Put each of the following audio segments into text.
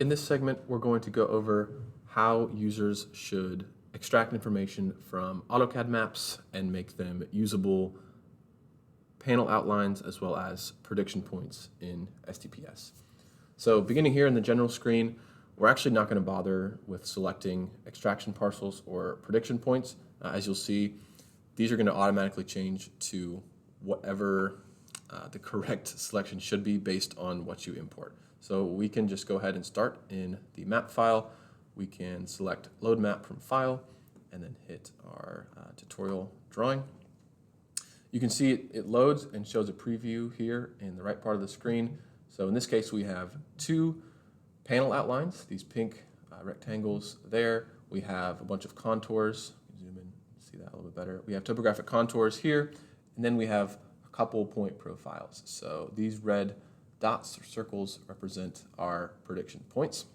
In this segment, we're going to go over how users should extract information from AutoCAD maps and make them usable panel outlines as well as prediction points in SDPS. So beginning here in the general screen, we're actually not going to bother with selecting extraction parcels or prediction points. As you'll see, these are going to automatically change to whatever the correct selection should be based on what you import. So we can just go ahead and start in the map file. We can select load map from file and then hit our tutorial drawing. You can see it loads and shows a preview here in the right part of the screen. So in this case, we have two panel outlines, these pink rectangles there. We have a bunch of contours. Zoom in, see that a little bit better. We have topographic contours here, and then we have a couple point profiles. So these red dots or circles represent our prediction points.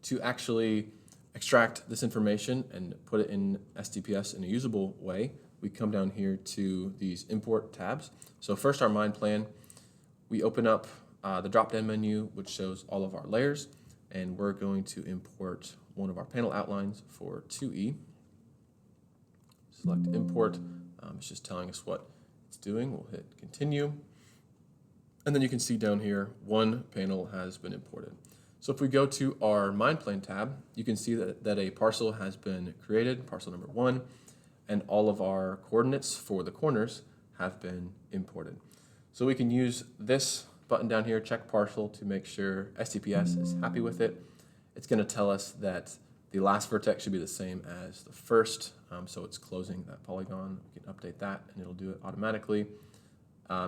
To actually extract this information and put it in SDPS in a usable way, we come down here to these import tabs. So first, our mind plan. We open up the drop-down menu, which shows all of our layers, and we're going to import one of our panel outlines for 2E. Select import. It's just telling us what it's doing. We'll hit continue. And then you can see down here, one panel has been imported. So if we go to our mind plane tab, you can see that a parcel has been created, parcel number 1, and all of our coordinates for the corners have been imported. So we can use this button down here, check parcel, to make sure SDPS is happy with it. It's going to tell us that the last vertex should be the same as the first, so it's closing that polygon. We can update that and it'll do it automatically.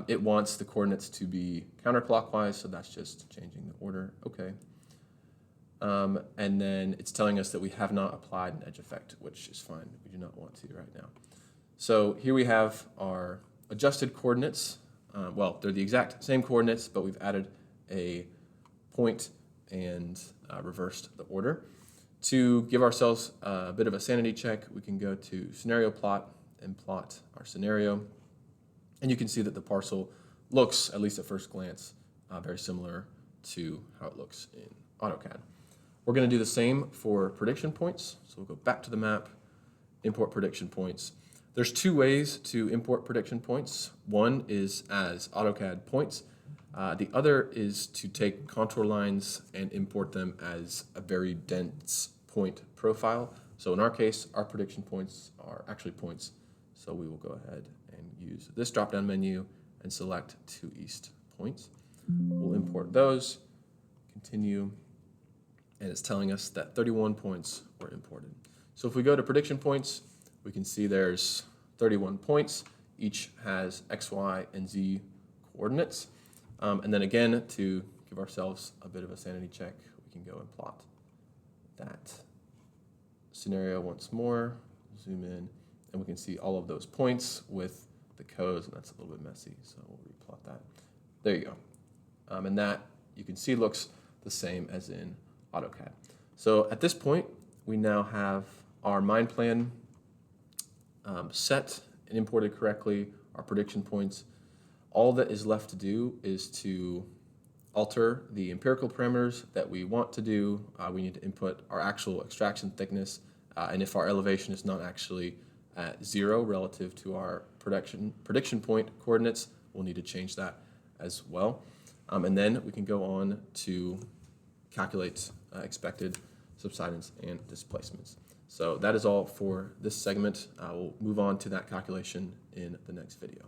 It wants the coordinates to be counterclockwise, so that's just changing the order. Okay. And then it's telling us that we have not applied an edge effect, which is fine. We do not want to right now. So here we have our adjusted coordinates. Well, they're the exact same coordinates, but we've added a point and reversed the order. To give ourselves a bit of a sanity check, we can go to scenario plot and plot our scenario. And you can see that the parcel looks, at least at first glance, very similar to how it looks in AutoCAD. We're going to do the same for prediction points. So we'll go back to the map, import prediction points. There's two ways to import prediction points. One is as AutoCAD points. The other is to take contour lines and import them as a very dense point profile. So in our case, our prediction points are actually points. So we will go ahead and use this drop-down menu and select 2 east points. We'll import those, continue, and it's telling us that 31 points were imported. So if we go to prediction points, we can see there's 31 points. Each has X, Y, and Z coordinates. And then again, to give ourselves a bit of a sanity check, we can go and plot that scenario once more, zoom in, and we can see all of those points with the codes, and that's a little bit messy, so we'll replot that. There you go. And that, you can see, looks the same as in AutoCAD. So at this point, we now have our mind plan set and imported correctly, our prediction points. All that is left to do is to alter the empirical parameters that we want to do. We need to input our actual extraction thickness, and if our elevation is not actually at 0 relative to our prediction point coordinates, we'll need to change that as well. And then we can go on to calculate expected subsidence and displacements. So that is all for this segment. We'll move on to that calculation in the next video.